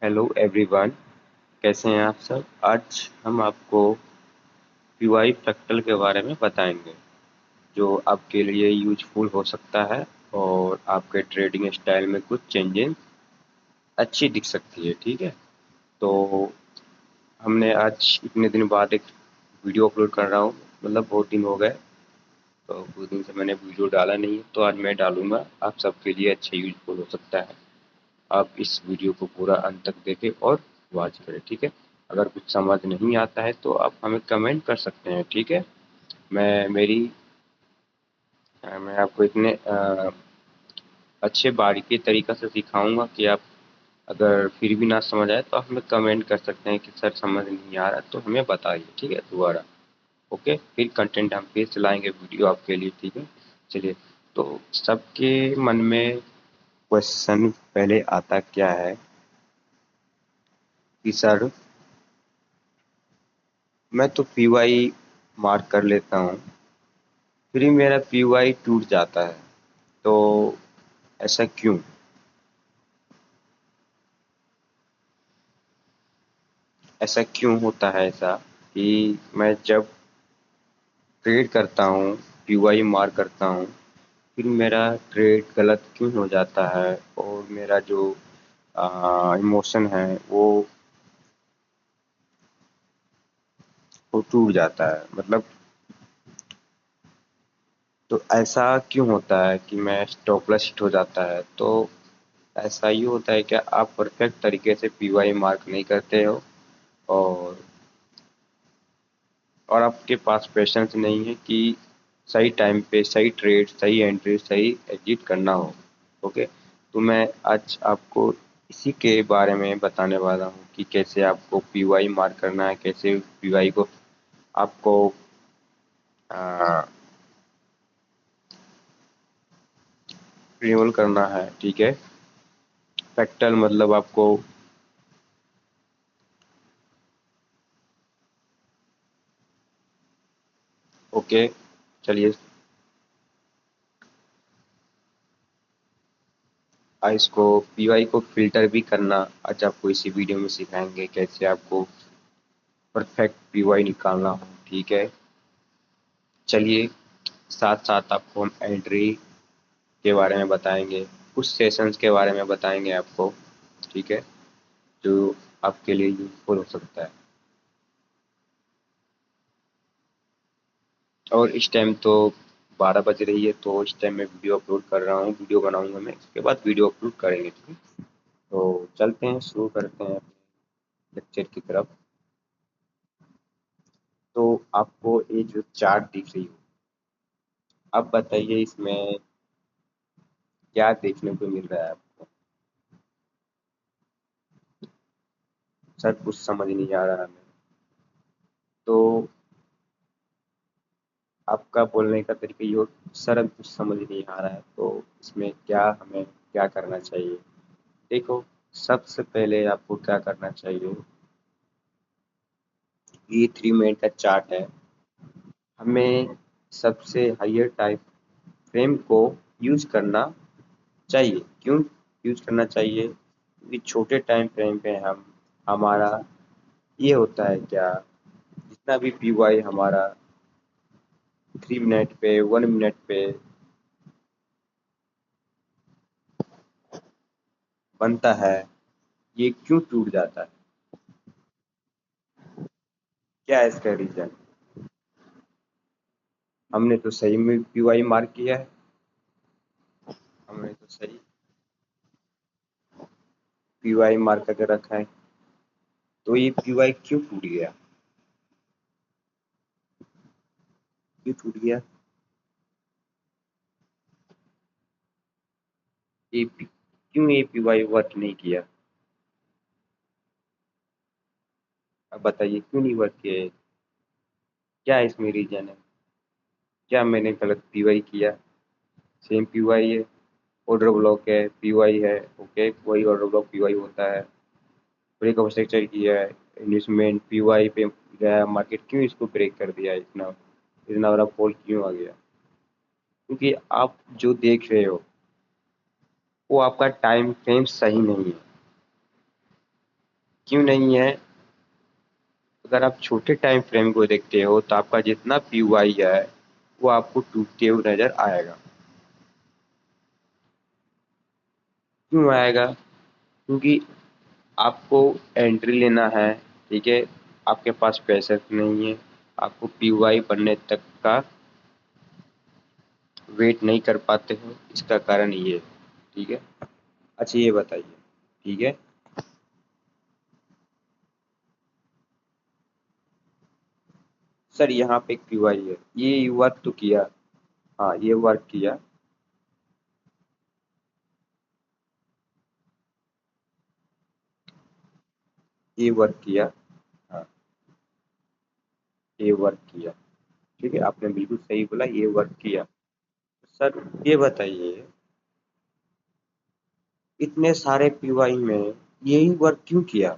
Hello everyone. कैसे हैं आप सब? आज हम आपको पीवाई फ्रैक्टल के बारे में बताएंगे जो आपके लिए यूजफुल हो सकता है और आपके ट्रेडिंग स्टाइल में कुछ चेंजेस अच्छी दिख सकती है। ठीक है, तो हमने आज इतने दिन बाद एक वीडियो अपलोड कर रहा हूँ। मतलब बहुत दिन हो गए, तो कुछ दिन से मैंने वीडियो डाला नहीं है, तो आज मैं डालूंगा। आप सबके लिए अच्छा यूजफुल हो सकता है। आप इस वीडियो को पूरा अंत तक देखें और वॉच करें। ठीक है, अगर कुछ समझ नहीं आता है तो आप हमें कमेंट कर सकते हैं। ठीक है, मैं मेरी मैं आपको इतने अच्छे बारीकी तरीक़ा से सिखाऊंगा कि आप अगर फिर भी ना समझ आए तो आप हमें कमेंट कर सकते हैं कि सर समझ नहीं आ रहा, तो हमें बताइए। ठीक है, दोबारा। ओके, फिर कंटेंट हम फिर चलाएंगे वीडियो आपके लिए। ठीक है, चलिए। तो सबके मन में क्वेश्चन पहले आता क्या है कि सर मैं तो पीवाई मार्क कर लेता हूँ, फिर भी मेरा पीवाई टूट जाता है, तो ऐसा क्यों? ऐसा क्यों होता है ऐसा कि मैं जब ट्रेड करता हूँ, पीवाई मार्क करता हूँ, फिर मेरा ट्रेड गलत क्यों हो जाता है और मेरा जो इमोशन है वो टूट जाता है? मतलब तो ऐसा क्यों होता है कि मैं स्टॉप लॉस हिट हो जाता है? तो ऐसा ही होता है कि आप परफेक्ट तरीके से पीवाई मार्क नहीं करते हो और आपके पास पेशेंस नहीं है कि सही टाइम पे सही ट्रेड, सही एंट्री, सही एग्जिट करना हो। ओके, तो मैं आज आपको इसी के बारे में बताने वाला हूँ कि कैसे आपको पीवाई मार्क करना है, कैसे पीवाई को आपको रिन्यूअल करना है। ठीक है, फ्रैक्टल मतलब आपको ओके, चलिए। इसको पीवाई को फ़िल्टर भी करना आज आपको इसी वीडियो में सिखाएँगे, कैसे आपको परफेक्ट पीवाई निकालना हो। ठीक है, चलिए। साथ-साथ आपको हम एंट्री के बारे में बताएँगे, कुछ सेशंस के बारे में बताएँगे आपको। ठीक है, जो आपके लिए यूज़फुल हो सकता है। और इस टाइम तो 12 बज रही है, तो इस टाइम मैं वीडियो अपलोड कर रहा हूँ, वीडियो बनाऊँगा मैं, उसके बाद वीडियो अपलोड करेंगे। ठीक है? तो चलते हैं, शुरू करते हैं लेक्चर की तरफ। तो आपको ये जो चार्ट दिख रही है, अब बताइए इसमें क्या देखने को मिल रहा है आपको? सर कुछ समझ नहीं आ रहा हमें। तो आपका बोलने का तरीका ये हो, सर अब कुछ समझ नहीं आ रहा है, तो इसमें क्या हमें क्या करना चाहिए? देखो, सबसे पहले आपको क्या करना चाहिए, ये 3 मिनट का चार्ट है। हमें सबसे हाईयर टाइम फ्रेम को यूज़ करना चाहिए। क्यों यूज़ करना चाहिए? क्योंकि छोटे टाइम फ्रेम पे हम हमारा ये होता है क्या, जितना भी पीवाई हमारा 3 मिनट पे, 1 मिनट पे बनता है, ये क्यों टूट जाता है? क्या है इसका रीज़न? हमने तो सही में पीवाई मार्क किया है, हमने तो सही पीवाई मार्क करके रखा है, तो ये पीवाई क्यों टूट गया? क्यों टूट गया? क्यों ये पीवाई वर्क नहीं किया? अब बताइए क्यों नहीं वर्क किया ये? क्या इसमें रीज़न है? क्या मैंने गलत पीवाई किया? सेम पीवाई है, ऑर्डर ब्लॉक है, पीवाई है। ओके, वही ऑर्डर ब्लॉक पीवाई होता है। ब्रेकअप स्ट्रक्चर किया है, इन्वेस्टमेंट पीवाई पे गया, मार्केट क्यों इसको ब्रेक कर दिया? इतना इतना बड़ा फॉल क्यों आ गया? क्योंकि आप जो देख रहे हो वो आपका टाइम फ्रेम सही नहीं है। क्यों नहीं है? अगर आप छोटे टाइम फ्रेम को देखते हो तो आपका जितना पीवाई है वो आपको टूटते हुए नजर आएगा। क्यों आएगा? क्योंकि आपको एंट्री लेना है, ठीक है, आपके पास पैसे नहीं है, आपको पीवाई बनने तक का वेट नहीं कर पाते हो, इसका कारण ये है, ठीक है। अच्छा ये बताइए, ठीक है, सर यहाँ पे एक पीवाई है, ये वर्क तो किया, हाँ ये वर्क किया, ये वर्क किया, हाँ ये वर्क किया, ठीक है, आपने बिल्कुल सही बोला, ये वर्क किया। सर ये बताइए, इतने सारे पीवाई में यही वर्क क्यों किया?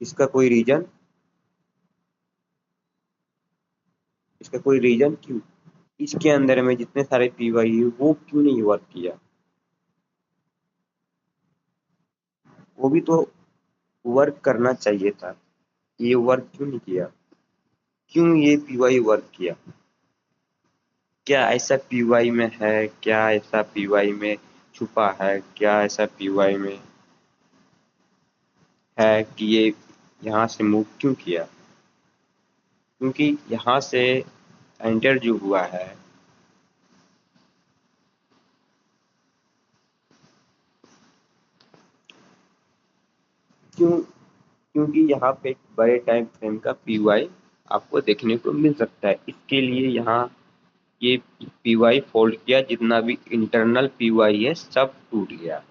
इसका कोई रीजन? इसका कोई रीजन क्यों? इसके अंदर में जितने सारे पीवाई है वो क्यों नहीं वर्क किया? वो भी तो वर्क करना चाहिए था, ये वर्क क्यों नहीं किया? क्यों ये पीवाई वर्क किया? क्या ऐसा पीवाई में है, क्या ऐसा पीवाई में छुपा है, क्या ऐसा पीवाई में है कि ये यहाँ से मूव क्यों किया? क्योंकि यहाँ से एंटर जो हुआ है, क्यों? क्योंकि यहाँ पे एक बड़े टाइम फ्रेम का पीवाई आपको देखने को मिल सकता है, इसके लिए यहाँ ये पीवाई फोल्ड किया, जितना भी इंटरनल पीवाई है सब टूट गया।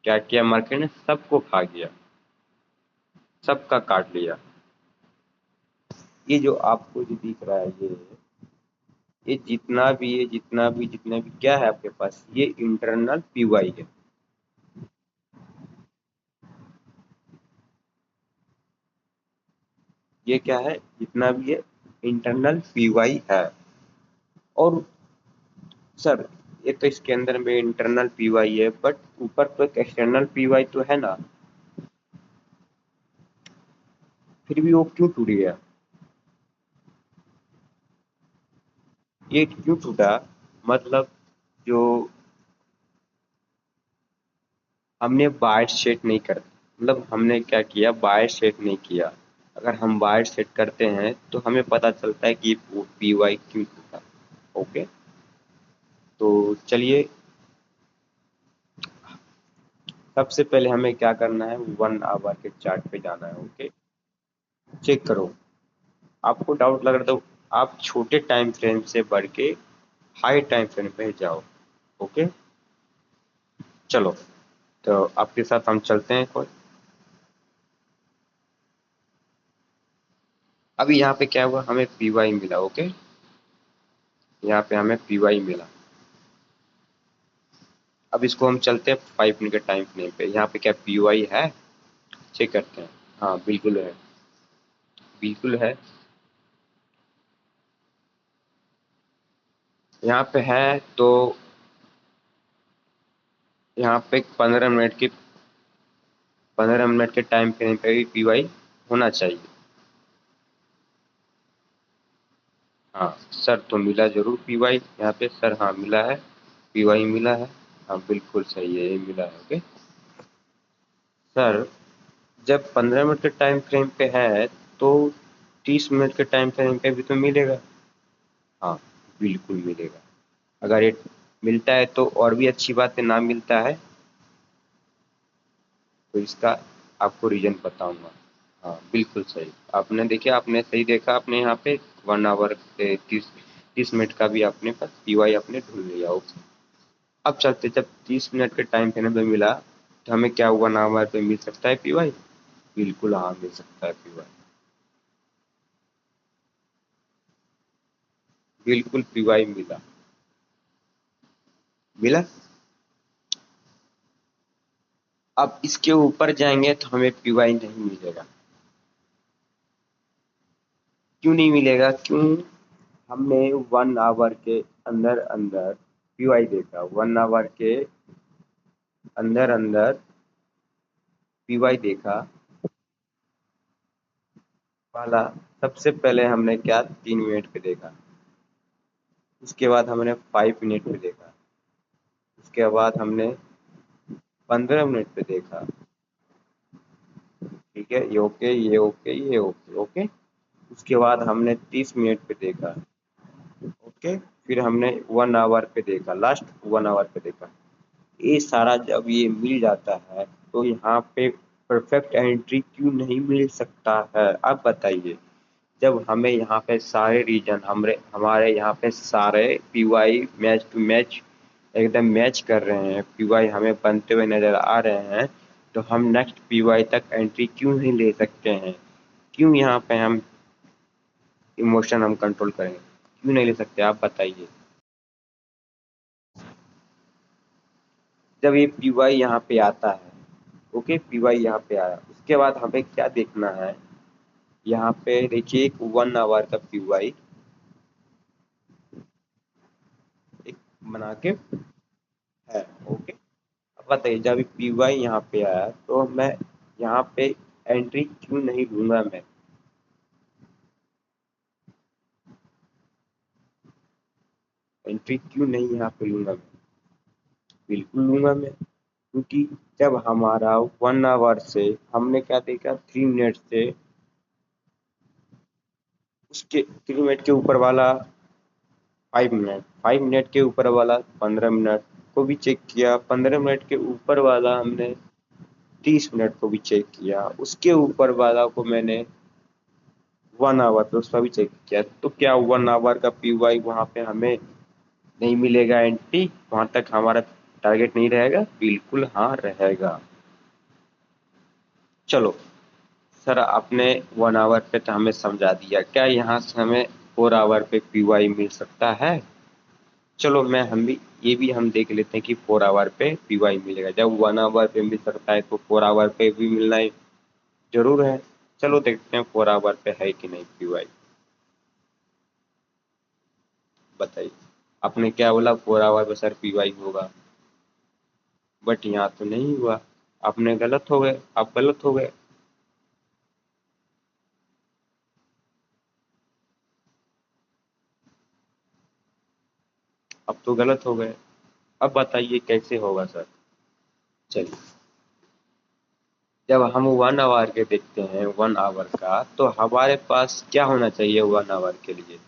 क्या किया मार्केट ने? सबको खा गया, सबका काट लिया। ये जो आपको जो दिख रहा है, ये जितना भी है, जितना भी क्या है आपके पास, ये इंटरनल पीवाई है। ये क्या है? जितना भी है इंटरनल पीवाई है। और सर ये तो इसके अंदर में इंटरनल पीवाई है, बट ऊपर तो एक एक्सटर्नल पीवाई तो है ना, फिर भी वो क्यों टूट गया? ये क्यों टूटा? मतलब जो हमने बायस सेट नहीं कर, मतलब हमने क्या किया, बायस सेट नहीं किया। अगर हम बायस सेट करते हैं तो हमें पता चलता है कि पी वाई क्यों टूटा। ओके, तो चलिए, सबसे पहले हमें क्या करना है, 1 आवर के चार्ट पे जाना है। ओके, चेक करो, आपको डाउट लग रहा तो आप छोटे टाइम फ्रेम से बढ़ के हाई टाइम फ्रेम पे जाओ। ओके, चलो, तो आपके साथ हम चलते हैं कोई। अभी यहाँ पे क्या हुआ, हमें पी वाई मिला। ओके, यहाँ पे हमें पी वाई मिला। अब इसको हम चलते हैं 5 मिनट के टाइम फ्रेम पे, यहाँ पे क्या पी वाई है, चेक करते हैं। हाँ बिल्कुल है, बिल्कुल है, यहाँ पे है। तो यहाँ पे 15 मिनट के टाइम फ्रेम पे भी पी वाई होना चाहिए। हाँ सर, तो मिला जरूर पी वाई यहाँ पे, सर हाँ मिला है, पी वाई मिला है, हाँ बिल्कुल सही है, ये मिला है। ओके सर, जब 15 मिनट के टाइम फ्रेम पे है तो 30 मिनट के टाइम फ्रेम पे भी तो मिलेगा। हाँ बिल्कुल मिलेगा। अगर ये मिलता है तो और भी अच्छी बात है, ना मिलता है तो इसका आपको रीजन बताऊंगा। हाँ बिल्कुल सही, आपने देखिए, आपने सही देखा, आपने यहाँ पे 1 आवर से 30 मिनट का भी अपने पास पीवाई आपने ढूंढ लिया। ओके, अब चलते, जब 30 मिनट के टाइम फ्रेम पे मिला तो हमें क्या 1 आवर पे मिल सकता है पीवाई? बिल्कुल हाँ मिल सकता है पीवाई, बिल्कुल पीवाई मिला, मिला। अब इसके ऊपर जाएंगे तो हमें पीवाई नहीं मिलेगा। क्यों नहीं मिलेगा? क्यों? हमने 1 आवर के अंदर अंदर पीवाई देखा, 1 आवर के अंदर अंदर पीवाई देखा, वाला सबसे पहले हमने क्या 3 मिनट पे देखा, उसके बाद हमने 5 मिनट पे देखा, उसके बाद हमने 15 मिनट पे देखा। ठीक है, ये ओके, ये ओके, ये ओके, ओके। उसके बाद हमने 30 मिनट पे देखा। ओके। फिर हमने 1 आवर पे देखा, लास्ट 1 आवर पे देखा। ये सारा जब ये मिल जाता है तो यहाँ पे परफेक्ट एंट्री क्यों नहीं मिल सकता है, आप बताइए। जब हमें यहाँ पे सारे रीजन हमारे हमारे यहाँ पे सारे पीवाई मैच टू मैच एकदम मैच कर रहे हैं, पीवाई हमें बनते हुए नजर आ रहे हैं, तो हम नेक्स्ट पीवाई तक एंट्री क्यों नहीं ले सकते हैं? क्यों यहाँ पे हम इमोशन हम कंट्रोल करेंगे, क्यों नहीं ले सकते, आप बताइए। जब ये पीवाई यहाँ पे आता है, ओके, पीवाई यहाँ पे आया, उसके बाद हमें क्या देखना है, यहाँ पे देखिए एक 1 आवर का पीवाई एक बना के है। ओके। अब बताइए, जब पीवाई यहाँ पे आया तो मैं यहाँ पे एंट्री क्यों नहीं लूंगा, मैं एंट्री क्यों नहीं यहाँ पे लूंगा, मैं बिल्कुल लूंगा मैं, क्योंकि जब हमारा 1 आवर से हमने क्या देखा, 3 मिनट से उसके 3 मिनट के ऊपर वाला 5 मिनट, 5 मिनट के ऊपर वाला 15 मिनट को भी चेक किया, 15 मिनट के ऊपर वाला हमने 30 मिनट को भी चेक किया, उसके ऊपर वाला को मैंने 1 आवर पे उसका भी चेक किया। तो क्या 1 आवर का पीवाई वहां पे हमें नहीं मिलेगा एंट्री, वहां तक हमारा टारगेट नहीं रहेगा? बिल्कुल हाँ रहेगा। चलो सर, आपने 1 आवर पे तो हमें समझा दिया, क्या यहाँ से हमें 4 आवर पे पीवाई मिल सकता है? चलो मैं हम भी ये भी हम देख लेते हैं कि 4 आवर पे पीवाई मिलेगा। जब 1 आवर पे मिल सकता है तो 4 आवर पे भी मिलना ही जरूर है। चलो देखते हैं 4 आवर पे है कि नहीं पीवाई, बताइए। आपने क्या बोला, 4 आवर पे सर पीवाई होगा, बट यहाँ तो नहीं हुआ। आपने गलत हो गए, आप गलत हो गए, अब तो गलत हो गए। अब बताइए कैसे होगा सर। चलिए, जब हम 1 आवर के देखते हैं, 1 आवर का, तो हमारे पास क्या होना चाहिए 1 आवर के लिए?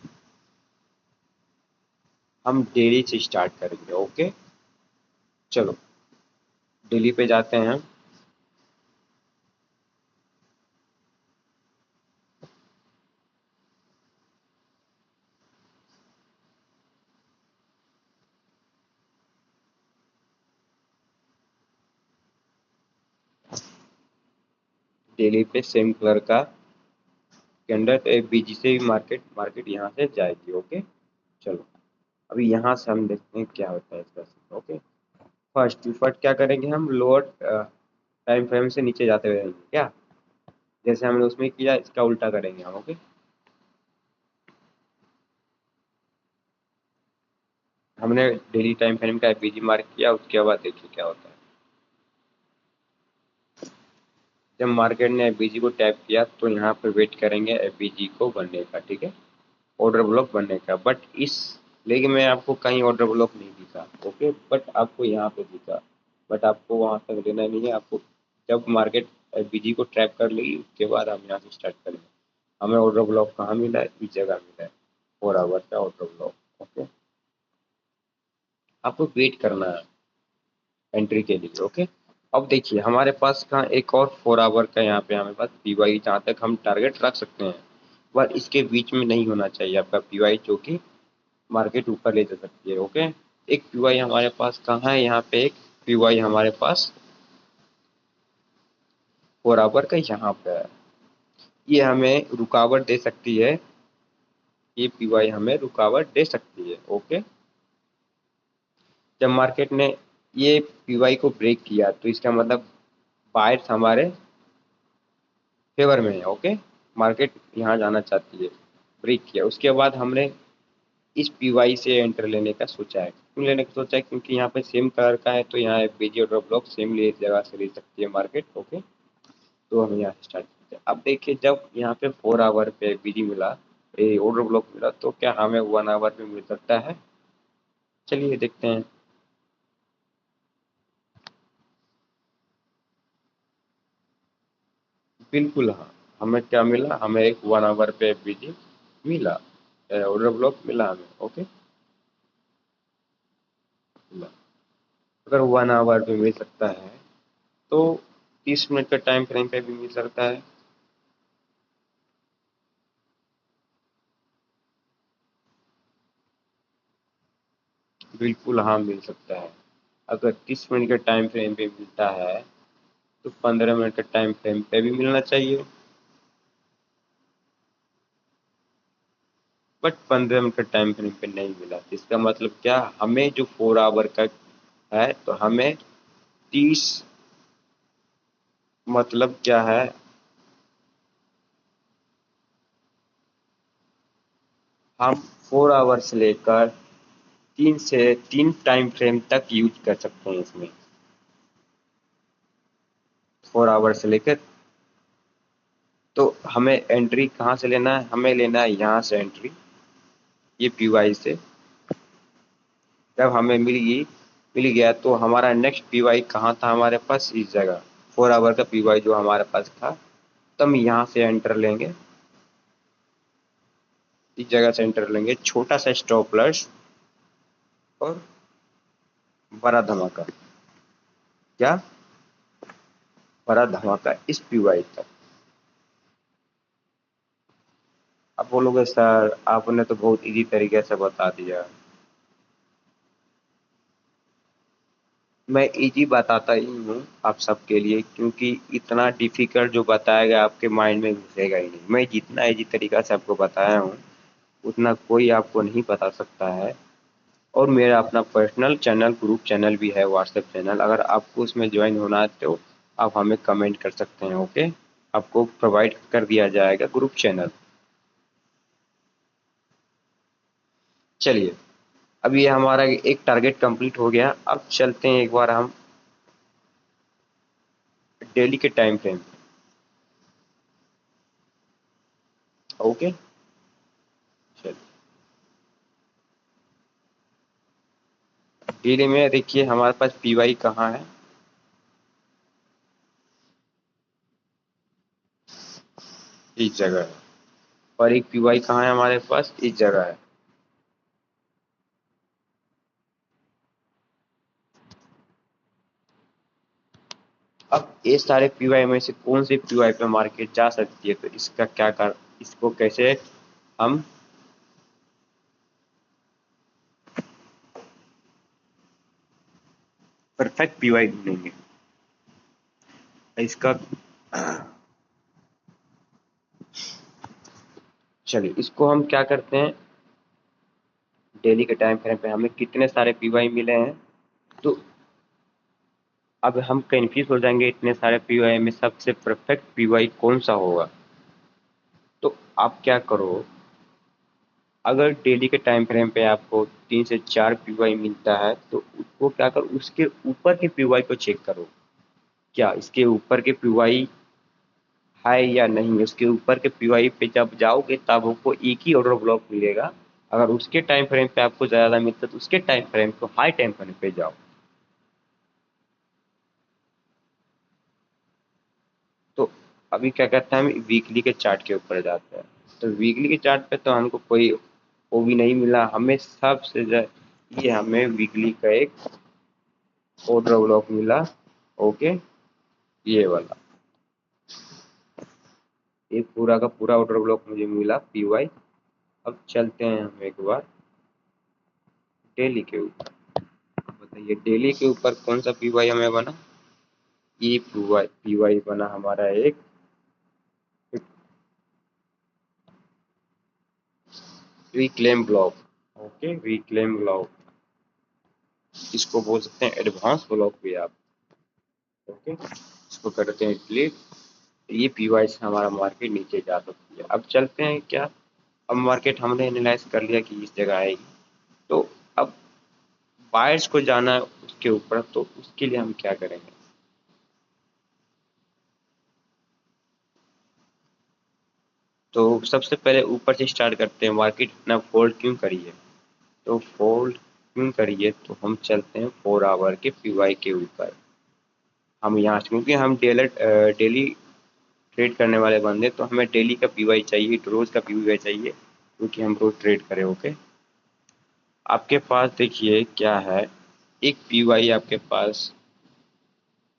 हम डेली से स्टार्ट करेंगे। ओके, चलो डेली पे जाते हैं। डेली पे सेम कलर का कैंडल बीजी से भी मार्केट मार्केट यहाँ से जाएगी। ओके, चलो अभी यहाँ से हम देखते हैं क्या होता है इसका। ओके, फर्स्ट क्या करेंगे, हम लोअर टाइम फ्रेम से नीचे जाते हुए रहेंगे क्या, जैसे हमने उसमें किया इसका उल्टा करेंगे हम। ओके, हमने डेली टाइम फ्रेम का एफबीजी मार्क किया, उसके बाद देखिए क्या होता है। जब मार्केट ने एफबीजी को टैप किया तो यहाँ पर वेट करेंगे एफबीजी को बनने का, ठीक है, ऑर्डर ब्लॉक बनने का। बट इस लेकिन मैं आपको कहीं ऑर्डर ब्लॉक नहीं दिखा। ओके, बट आपको यहाँ पे दिखा, बट आपको वहां तक लेना नहीं है। आपको जब मार्केट बीजी को ट्रैप कर लेगी उसके बाद हम यहाँ से स्टार्ट करेंगे। हमें ऑर्डर ब्लॉक कहाँ मिला है, इस जगह मिला है, 4 आवर का ऑर्डर ब्लॉक। ओके, आपको वेट करना है एंट्री के लिए। ओके, अब देखिए हमारे पास कहाँ एक और 4 आवर का यहाँ पे हमारे पास पीवाई, जहाँ तक हम टारगेट रख सकते हैं, पर इसके बीच में नहीं होना चाहिए आपका पीवाई, जो कि मार्केट ऊपर ले जा सकती है। ओके, एक पीवाई हमारे पास कहाँ है, यहाँ पे एक पीवाई हमारे पास 4 आवर का यहाँ पे है, ये हमें रुकावट दे सकती है, ये पीवाई हमें रुकावट दे सकती है। ओके, जब मार्केट ने ये पीवाई को ब्रेक किया तो इसका मतलब बायर्स हमारे फेवर में है। ओके, मार्केट यहाँ जाना चाहती है, ब्रेक किया, उसके बाद हमने इस पीवाई से एंटर लेने का सोचा है। क्यों लेने का सोचा है, क्योंकि यहाँ पे सेम कलर का है, तो यहाँ बीजी और ब्लॉक सेम ले जगह से ले सकती है मार्केट। ओके, तो हम यहाँ स्टार्ट अब देखिए जब यहाँ पे 4 आवर पे बिजी मिला, ये ऑर्डर ब्लॉक मिला, तो क्या हमें 1 आवर पे मिल सकता है? चलिए देखते हैं। बिल्कुल हाँ, हमें क्या मिला, हमें एक 1 आवर पे बिजी मिला, ऑर्डर ब्लॉक मिला हमें। ओके, मिला। अगर 1 आवर पे मिल सकता है तो 30 मिनट का टाइम फ्रेम पे भी मिल सकता है। बिल्कुल हाँ, मिल सकता है। अगर 30 मिनट के टाइम फ्रेम पे मिलता है तो 15 मिनट के टाइम फ्रेम पे भी मिलना चाहिए। बट 15 मिनट के टाइम फ्रेम पे नहीं मिला, तो इसका मतलब क्या, हमें जो 4 आवर का है तो हमें 30, मतलब क्या है, हम 4 आवर से लेकर 3 टाइम फ्रेम तक यूज कर सकते हैं इसमें। 4 आवर से लेकर, तो हमें एंट्री कहाँ से लेना है, हमें लेना है यहाँ से एंट्री, ये पीवाई से। जब हमें मिल गया तो हमारा नेक्स्ट पीवाई कहाँ था हमारे पास, इस जगह 4 आवर का पीवाई जो हमारे पास था, तो हम यहाँ से एंटर लेंगे, इस जगह से एंटर लेंगे, छोटा सा स्टॉप लॉस और बड़ा धमाका। क्या, बड़ा धमाका इस पीवाई तक। अब बोलोगे सर आपने तो बहुत इजी तरीके से बता दिया। मैं इजी बताता ही हूँ आप सबके लिए, क्योंकि इतना डिफिकल्ट जो बताया गया आपके माइंड में घुसेगा ही नहीं। मैं जितना इजी तरीका से आपको बताया हूँ उतना कोई आपको नहीं बता सकता है। और मेरा अपना पर्सनल चैनल, ग्रुप चैनल भी है, व्हाट्सएप चैनल, अगर आपको उसमें ज्वाइन होना है तो आप हमें कमेंट कर सकते हैं। ओके, आपको प्रोवाइड कर दिया जाएगा ग्रुप चैनल। चलिए, अब ये हमारा एक टारगेट कंप्लीट हो गया। अब चलते हैं एक बार हम डेली के टाइम फ्रेम। ओके, चलिए डेली में देखिए हमारे पास पीवाई कहाँ है, इस जगह है। और एक पीवाई कहाँ है हमारे पास, इस जगह है। अब ये सारे पीवाई में से कौन सी पीवाई पे मार्केट जा सकती है, तो इसका क्या कर, इसको कैसे हम परफेक्ट पीवाई ढूंढेंगे इसका। चलिए इसको हम क्या करते हैं, डेली के टाइम फ्रेम पे हमें कितने सारे पीवाई मिले हैं, तो अब हम कंफ्यूज हो जाएंगे इतने सारे पीवाई में सबसे परफेक्ट पीवाई कौन सा होगा। तो आप क्या करो, अगर डेली के टाइम फ्रेम पे आपको 3 से 4 पीवाई मिलता है तो उसको क्या करो, उसके ऊपर के पीवाई को चेक करो, क्या इसके ऊपर के पीवाई है या नहीं। उसके ऊपर के पीवाई पे जब जाओगे तब आपको एक ही ऑर्डर ब्लॉक मिलेगा। अगर उसके टाइम फ्रेम पे आपको ज़्यादा मिलता है तो उसके टाइम फ्रेम को हाई टाइम फ्रेम पे जाओ। तो अभी क्या कहते हैं, हम वीकली के चार्ट के ऊपर जाते हैं। तो वीकली के चार्ट पे तो हमको कोई वो भी नहीं मिला, हमें सबसे ये हमें वीकली का एक ऑर्डर ब्लॉक मिला। ओके, ये वाला, ये पूरा का पूरा ऑर्डर ब्लॉक मुझे मिला पीवाई। अब चलते हैं हम एक बार डेली के ऊपर। बताइए डेली के ऊपर कौन सा पीवाई हमें बना, ये पीवाई पीवाई बना हमारा एक reclaim block. Okay, reclaim block, इसको बोल सकते हैं एडवांस ब्लॉक भी आप। ओके, इसको करते हैं क्लिक, ये पीवाई से हमारा मार्केट नीचे जा सकती है। अब चलते हैं क्या, अब मार्केट हमने एनालाइज कर लिया कि इस जगह आएगी, तो अब बायर्स को जाना है उसके ऊपर, तो उसके लिए हम क्या करेंगे। तो सबसे पहले ऊपर से स्टार्ट करते हैं, मार्केट इतना फोल्ड क्यों करी है। तो फोल्ड क्यों करी है, तो हम चलते हैं 4 आवर के पीवाई के ऊपर। हम यहाँ से, क्योंकि हम डेली ट्रेड करने वाले बंदे, तो हमें डेली का पीवाई चाहिए, रोज का पीवाई चाहिए, क्योंकि हम रोज ट्रेड करें। ओके, आपके पास देखिए क्या है, एक पीवाई आपके पास,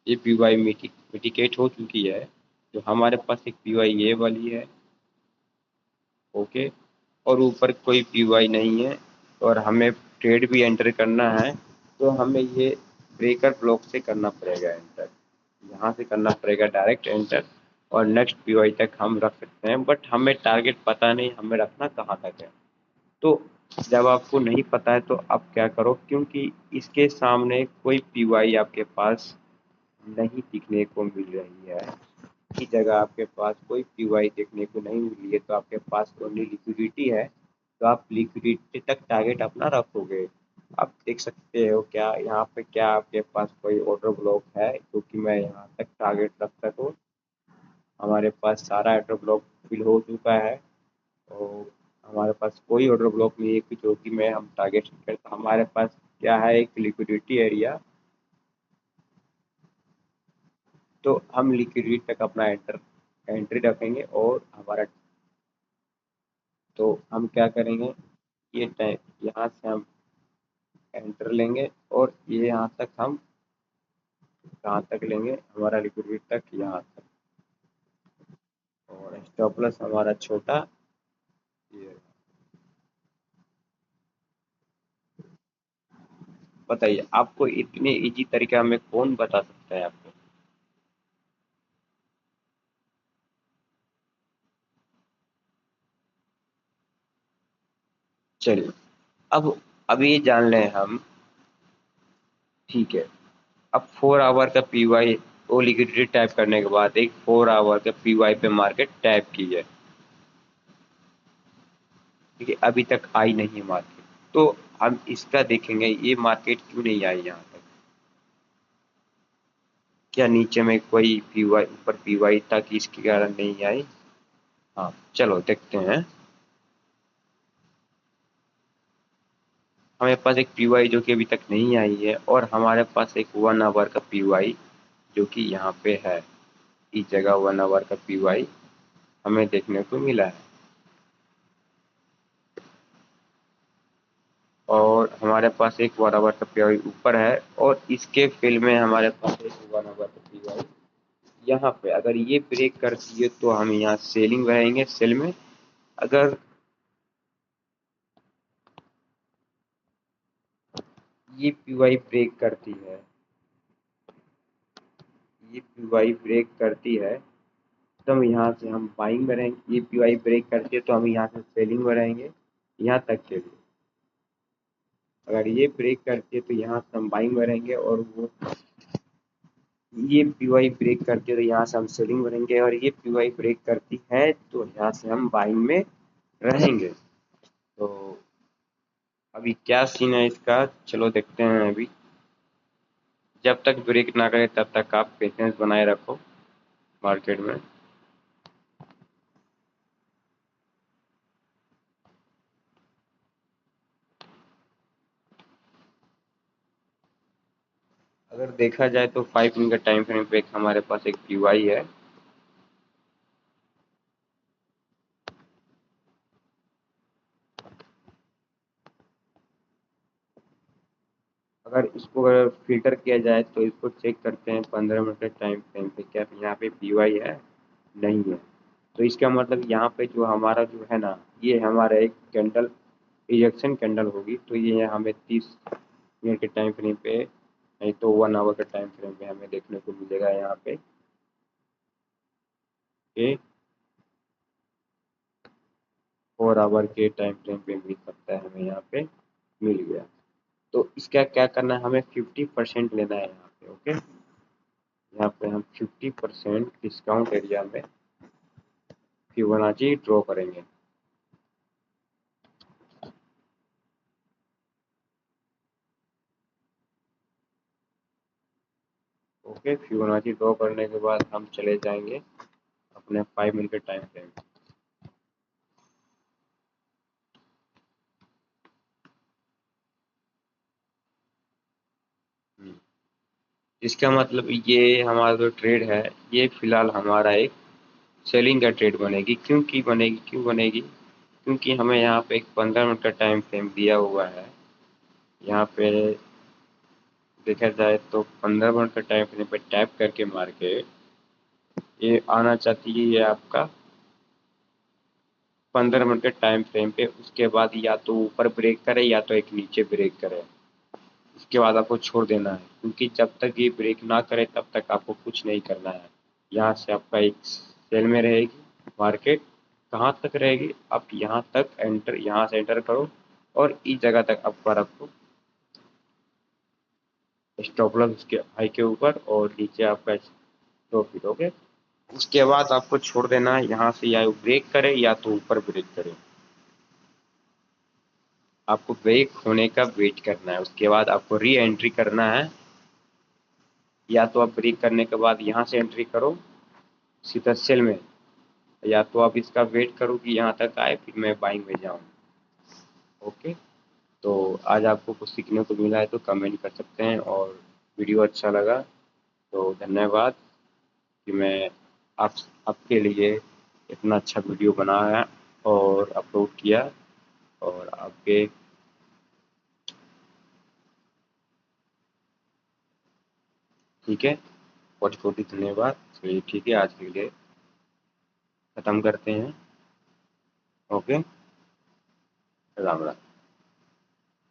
ये पीवाई मिटिकेट हो चुकी है। तो हमारे पास एक पीवाई ये वाली है। ओके, और ऊपर कोई पीवाई नहीं है, और हमें ट्रेड भी एंटर करना है, तो हमें ये ब्रेकर ब्लॉक से करना पड़ेगा एंटर, यहाँ से करना पड़ेगा डायरेक्ट एंटर, और नेक्स्ट पीवाई तक हम रख सकते हैं, बट हमें टारगेट पता नहीं हमें रखना कहाँ तक है। तो जब आपको नहीं पता है तो आप क्या करो, क्योंकि इसके सामने कोई पीवाई आपके पास नहीं दिखने को मिल रही है, की जगह आपके पास कोई पीवाई देखने को नहीं मिली है, तो आपके पास ओनली लिक्विडिटी है, तो आप लिक्विडिटी तक टारगेट अपना रखोगे। आप देख सकते हो क्या यहाँ पे, क्या आपके पास कोई ऑर्डर ब्लॉक है, क्योंकि मैं यहाँ तक टारगेट रख सकूँ। हमारे पास सारा ऑर्डर ब्लॉक फिल हो चुका है, और हमारे पास कोई ऑर्डर ब्लॉक नहीं है कि जो कि मैं हम टारगेट करता। हमारे पास क्या है, एक लिक्विडिटी एरिया, तो हम लिक्विडिटी तक अपना एंट्री रखेंगे, और हमारा, तो हम क्या करेंगे, ये टाइम यहाँ से हम एंटर लेंगे, और ये यहाँ तक हम कहाँ तक लेंगे, हमारा लिक्विडिटी तक यहाँ तक, और स्टॉप लॉस हमारा छोटा ये। बताइए, आपको इतने इजी तरीका में कौन बता सकता है आपको। चलिए, अब ये जान लें हम, ठीक है। अब 4 आवर का पीवाई, वो लिक्विडिटी टाइप करने के बाद एक 4 आवर का पीवाई पे मार्केट टाइप की है, ठीक है, अभी तक आई नहीं मार्केट, तो हम इसका देखेंगे ये मार्केट क्यों नहीं आई यहाँ तक। क्या नीचे में कोई पीवाई, ऊपर पीवाई था कि इसके कारण नहीं आई। हाँ, चलो देखते हैं। हमारे पास एक पीवाई जो कि अभी तक नहीं आई है, और हमारे पास एक 1 आवर का पीवाई जो कि यहाँ पे है, इस जगह 1 आवर का पीवाई हमें देखने को मिला है, और हमारे पास एक 1 आवर का पीवाई ऊपर है, और इसके फिल में हमारे पास एक 1 आवर का पीवाई यहाँ पे। अगर ये ब्रेक करती है तो हम यहाँ सेलिंग रहेंगे, सेल में। अगर ये पीवाई ब्रेक करती है, ये पीवाई ब्रेक करती है, तो हम यहाँ से हम बाइंग में रहेंगे। ये पीवाई ब्रेक करती है तो हम यहाँ से सेलिंग में रहेंगे यहाँ तक के लिए। अगर ये ब्रेक करती है तो यहाँ से हम बाइंग में रहेंगे, और वो, ये पीवाई ब्रेक करती है तो यहाँ से हम सेलिंग में रहेंगे, और ये पीवाई ब्रेक करती है तो यहाँ से हम बाइंग में रहेंगे। तो अभी क्या सीन है इसका, चलो देखते हैं। अभी जब तक ब्रेक ना करे तब तक आप पेशेंस बनाए रखो मार्केट में। अगर देखा जाए तो 5 मिनट का टाइम फ्रेम पे एक हमारे पास एक पीवाई है। अगर इसको अगर फिल्टर किया जाए तो इसको चेक करते हैं 15 मिनट के टाइम फ्रेम पे, क्या यहाँ पे पीवाई है, नहीं है। तो इसका मतलब यहाँ पे जो हमारा जो है ना, ये हमारा एक कैंडल, इजेक्शन कैंडल होगी, तो ये हमें 30 मिनट के टाइम फ्रेम पे, नहीं तो 1 आवर के टाइम फ्रेम पे हमें देखने को मिलेगा यहाँ पे कि 4 आवर के टाइम फ्रेम पे मिल सकता है, हमें यहाँ पे मिल गया। तो इसका क्या करना है, हमें 50% लेना है यहाँ पे। ओके, यहाँ पे हम 50% डिस्काउंट एरिया में फिबोनाची ड्रॉ करेंगे। ओके, फिबोनाची ड्रॉ करने के बाद हम चले जाएंगे अपने 5 मिनट के टाइम फ्रेम। इसका मतलब ये हमारा जो ट्रेड है ये फिलहाल हमारा एक सेलिंग का ट्रेड बनेगी। क्यों बनेगी? क्योंकि हमें यहाँ पे एक 15 मिनट का टाइम फ्रेम दिया हुआ है। यहाँ पे देखा जाए तो 15 मिनट का टाइम फ्रेम पे टैप करके मार्केट ये आना चाहती है, ये आपका 15 मिनट के टाइम फ्रेम पे। उसके बाद या तो ऊपर ब्रेक करे या तो एक नीचे ब्रेक करे, उसके बाद आपको छोड़ देना है। क्योंकि जब तक ये ब्रेक ना करे तब तक आपको कुछ नहीं करना है। यहाँ से आपका एक सेल में रहेगी मार्केट। कहाँ तक रहेगी? आप यहाँ तक एंटर, यहाँ से एंटर करो और इस जगह तक अब पर आपको स्टॉप लॉस उसके हाई के ऊपर और नीचे आपका प्रॉफिट। ओके, उसके बाद आपको छोड़ देना है। यहाँ से या ब्रेक करे या तो ऊपर ब्रेक करे, आपको ब्रेक होने का वेट करना है। उसके बाद आपको री एंट्री करना है। या तो आप ब्रेक करने के बाद यहाँ से एंट्री करो सीधा सेल में, या तो आप इसका वेट करो कि यहाँ तक आए फिर मैं बाइंग में जाऊँ। ओके, तो आज आपको कुछ सीखने को मिला है तो कमेंट कर सकते हैं, और वीडियो अच्छा लगा तो धन्यवाद कि मैं आप आपके लिए इतना अच्छा वीडियो बनाया और अपलोड किया। और आपके ठीक है, बहुत बहुत धन्यवाद। चलिए ठीक है, आज के लिए ख़त्म करते हैं। ओके, राम राम।